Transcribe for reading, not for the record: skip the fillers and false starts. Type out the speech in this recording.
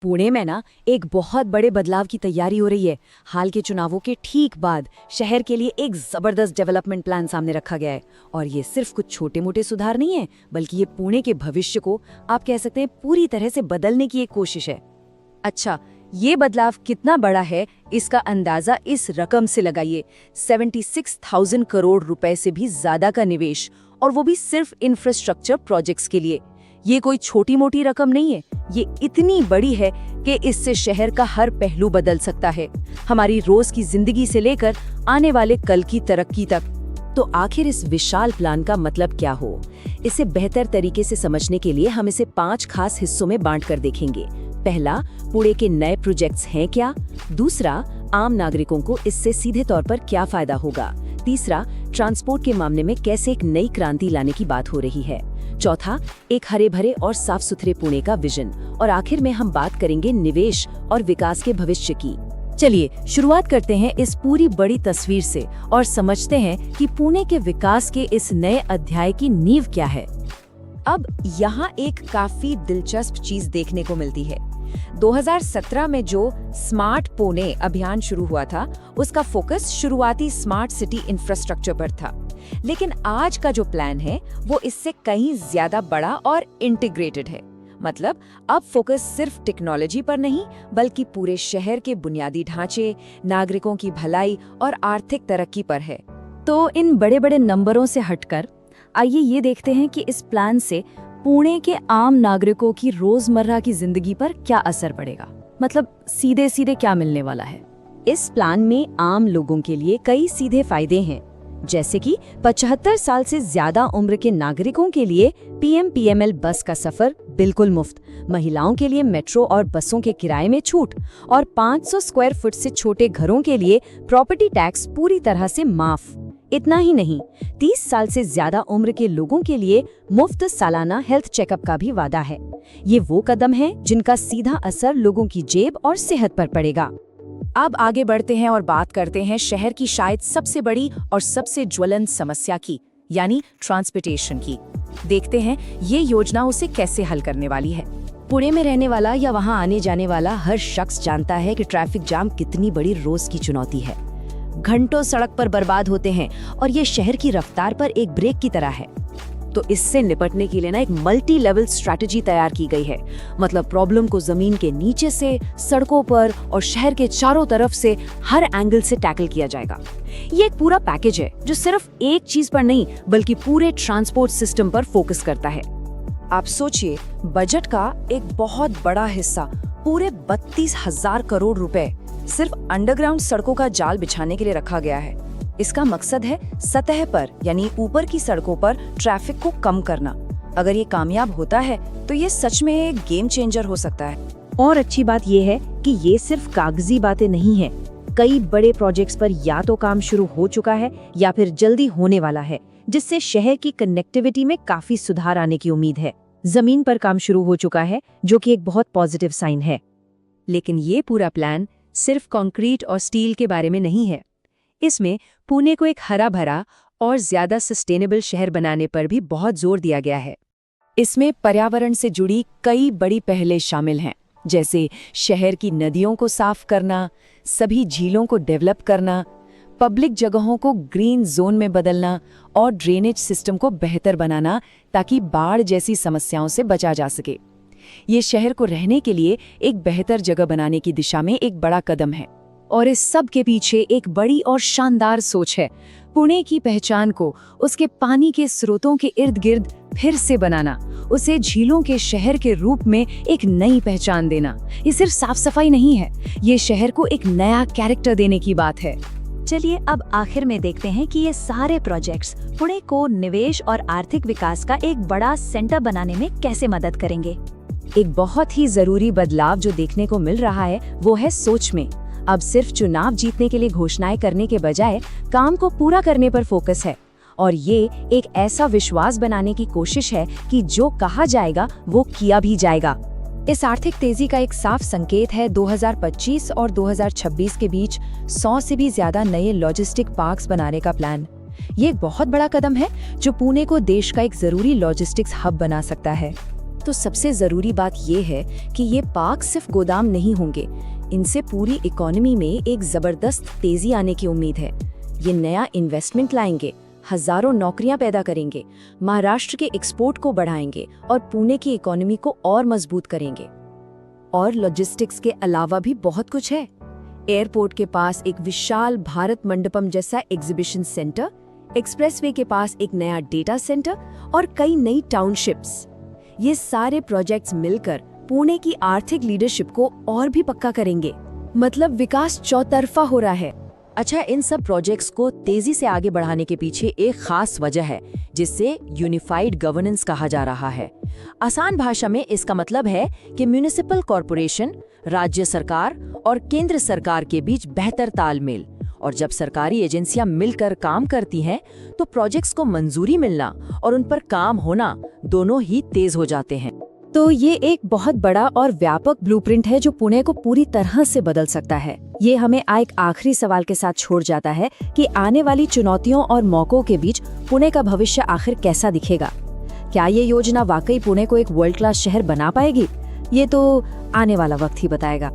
पुणे में ना एक बहुत बड़े बदलाव की तैयारी हो रही है। हाल के चुनावों के ठीक बाद शहर के लिए एक जबरदस्त डेवलपमेंट प्लान सामने रखा गया है। और ये सिर्फ कुछ छोटे मोटे सुधार नहीं है, बल्कि ये पुणे के भविष्य को आप कह सकते हैं पूरी तरह से बदलने की एक कोशिश है। अच्छा, ये बदलाव कितना बड़ा है इसका अंदाजा इस रकम से लगाइए। 76,000 करोड़ रुपए से भी ज्यादा का निवेश, और वो भी सिर्फ इंफ्रास्ट्रक्चर प्रोजेक्ट्स के लिए। ये कोई छोटी मोटी रकम नहीं है, ये इतनी बड़ी है कि इससे शहर का हर पहलू बदल सकता है, हमारी रोज की जिंदगी से लेकर आने वाले कल की तरक्की तक। तो आखिर इस विशाल प्लान का मतलब क्या हो? इसे बेहतर तरीके से समझने के लिए हम इसे 5 खास हिस्सों में बांटकर देखेंगे। पहला, पुणे के नए प्रोजेक्ट्स हैं क्या? दूसरा, आम नागरिकों को इससे सीधे तौर पर क्या फायदा होगा? तीसरा, ट्रांसपोर्ट के मामले में कैसे एक नई क्रांति लाने की बात हो रही है? चौथा, एक हरे भरे और साफ सुथरे पुणे का विजन। और आखिर में हम बात करेंगे निवेश और विकास के भविष्य की। चलिए शुरुआत करते हैं इस पूरी बड़ी तस्वीर से और समझते हैं कि पुणे के विकास के इस नए अध्याय की नींव क्या है। अब यहाँ एक काफी दिलचस्प चीज देखने को मिलती है। 2017 में जो स्मार्ट पुणे अभियान शुरू हुआ था, उसका फोकस शुरुआती स्मार्ट सिटी इंफ्रास्ट्रक्चर पर था। लेकिन आज का जो प्लान है वो इससे कहीं ज्यादा बड़ा और इंटीग्रेटेड है। मतलब अब फोकस सिर्फ टेक्नोलॉजी पर नहीं, बल्कि पूरे शहर के बुनियादी ढांचे, नागरिकों की भलाई और आर्थिक तरक्की पर है। तो इन बड़े बड़े नंबरों से हटकर आइए ये देखते हैं कि इस प्लान से पुणे के आम नागरिकों की रोजमर्रा की जिंदगी पर क्या असर पड़ेगा। मतलब सीधे सीधे क्या मिलने वाला है। इस प्लान में आम लोगों के लिए कई सीधे फायदे हैं, जैसे कि 75 साल से ज्यादा उम्र के नागरिकों के लिए पीएमपीएमएल बस का सफर बिल्कुल मुफ्त, महिलाओं के लिए मेट्रो और बसों के किराए में छूट, और 500 स्क्वायर फुट से छोटे घरों के लिए प्रॉपर्टी टैक्स पूरी तरह से माफ। इतना ही नहीं, 30 साल से ज्यादा उम्र के लोगों के लिए मुफ्त सालाना हेल्थ चेकअप का भी वादा है। ये वो कदम है जिनका सीधा असर लोगों की जेब और सेहत पर पड़ेगा। अब आगे बढ़ते हैं और बात करते हैं शहर की शायद सबसे बड़ी और सबसे ज्वलंत समस्या की, यानी ट्रांसपोर्टेशन की। देखते हैं ये योजना उसे कैसे हल करने वाली है। पुणे में रहने वाला या वहां आने जाने वाला हर शख्स जानता है कि ट्रैफिक जाम कितनी बड़ी रोज की चुनौती है। घंटों सड़क पर बर्बाद होते हैं और ये शहर की रफ्तार पर एक ब्रेक की तरह है। तो इससे निपटने के लिए ना एक मल्टी लेवल स्ट्रैटेजी तैयार की गई है। मतलब प्रॉब्लम को जमीन के नीचे से, सड़कों पर और शहर के चारों तरफ से हर एंगल से टैकल किया जाएगा। ये एक पूरा पैकेज है जो सिर्फ एक चीज पर नहीं, बल्कि पूरे ट्रांसपोर्ट सिस्टम पर फोकस करता है। आप सोचिए, बजट का एक बहुत बड़ा हिस्सा, पूरे 32,000 करोड़ रुपए सिर्फ अंडरग्राउंड सड़कों का जाल बिछाने के लिए रखा गया है। इसका मकसद है सतह पर, यानी ऊपर की सड़कों पर ट्रैफिक को कम करना। अगर ये कामयाब होता है तो ये सच में एक गेम चेंजर हो सकता है। और अच्छी बात ये है कि ये सिर्फ कागजी बातें नहीं है। कई बड़े प्रोजेक्ट्स पर या तो काम शुरू हो चुका है या फिर जल्दी होने वाला है, जिससे शहर की कनेक्टिविटी में काफी सुधार आने की उम्मीद है। जमीन पर काम शुरू हो चुका है, जो कि एक बहुत पॉजिटिव साइन है। लेकिन ये पूरा प्लान सिर्फ कंक्रीट और स्टील के बारे में नहीं है। इसमें पुणे को एक हरा भरा और ज्यादा सस्टेनेबल शहर बनाने पर भी बहुत जोर दिया गया है। इसमें पर्यावरण से जुड़ी कई बड़ी पहलें शामिल हैं, जैसे शहर की नदियों को साफ करना, सभी झीलों को डेवलप करना, पब्लिक जगहों को ग्रीन जोन में बदलना और ड्रेनेज सिस्टम को बेहतर बनाना, ताकि बाढ़ जैसी समस्याओं से बचा जा सके। ये शहर को रहने के लिए एक बेहतर जगह बनाने की दिशा में एक बड़ा कदम है। और इस सब के पीछे एक बड़ी और शानदार सोच है, पुणे की पहचान को उसके पानी के स्रोतों के इर्द गिर्द फिर से बनाना, उसे झीलों के शहर के रूप में एक नई पहचान देना। ये सिर्फ साफ सफाई नहीं है, ये शहर को एक नया कैरेक्टर देने की बात है। चलिए अब आखिर में देखते हैं कि ये सारे प्रोजेक्ट्स पुणे को निवेश और आर्थिक विकास का एक बड़ा सेंटर बनाने में कैसे मदद करेंगे। एक बहुत ही जरूरी बदलाव जो देखने को मिल रहा है वो है सोच में। अब सिर्फ चुनाव जीतने के लिए घोषणाएं करने के बजाय काम को पूरा करने पर फोकस है। और ये एक ऐसा विश्वास बनाने की कोशिश है कि जो कहा जाएगा वो किया भी जाएगा। इस आर्थिक तेजी का एक साफ संकेत है 2025 और 2026 के बीच 100 से भी ज्यादा नए लॉजिस्टिक पार्क्स बनाने का प्लान। ये एक बहुत बड़ा कदम है जो पुणे को देश का एक जरूरी लॉजिस्टिक्स हब बना सकता है। तो सबसे ज़रूरी बात ये है कि ये पार्क सिर्फ गोदाम नहीं होंगे, इनसे पूरी इकोनॉमी में एक ज़बरदस्त तेज़ी आने की उम्मीद है। ये नया इन्वेस्टमेंट लाएंगे, हज़ारों नौकरियां पैदा करेंगे, महाराष्ट्र के एक्सपोर्ट को बढ़ाएंगे और पुणे की इकोनॉमी को और मजबूत करेंगे। और लॉजिस्टिक्स के अलावा भी बहुत कुछ है। एयरपोर्ट के पास एक विशाल भारत मंडपम जैसा एग्जीबिशन सेंटर, एक्सप्रेसवे के पास एक नया डेटा सेंटर और कई नई टाउनशिप्स। ये सारे प्रोजेक्ट्स मिलकर पुणे की आर्थिक लीडरशिप को और भी पक्का करेंगे। मतलब विकास चौतरफा हो रहा है। अच्छा, इन सब प्रोजेक्ट्स को तेजी से आगे बढ़ाने के पीछे एक खास वजह है जिसे यूनिफाइड गवर्नेंस कहा जा रहा है। आसान भाषा में इसका मतलब है कि म्युनिसिपल कॉरपोरेशन, राज्य सरकार और केंद्र सरकार के बीच बेहतर तालमेल। और जब सरकारी एजेंसियां मिलकर काम करती हैं तो प्रोजेक्ट्स को मंजूरी मिलना और उन पर काम होना दोनों ही तेज हो जाते हैं। तो ये एक बहुत बड़ा और व्यापक ब्लूप्रिंट है जो पुणे को पूरी तरह से बदल सकता है। ये हमें एक आखिरी सवाल के साथ छोड़ जाता है कि आने वाली चुनौतियों और मौकों के बीच पुणे का भविष्य आखिर कैसा दिखेगा। क्या ये योजना वाकई पुणे को एक वर्ल्ड क्लास शहर बना पाएगी? ये तो आने वाला वक्त ही बताएगा।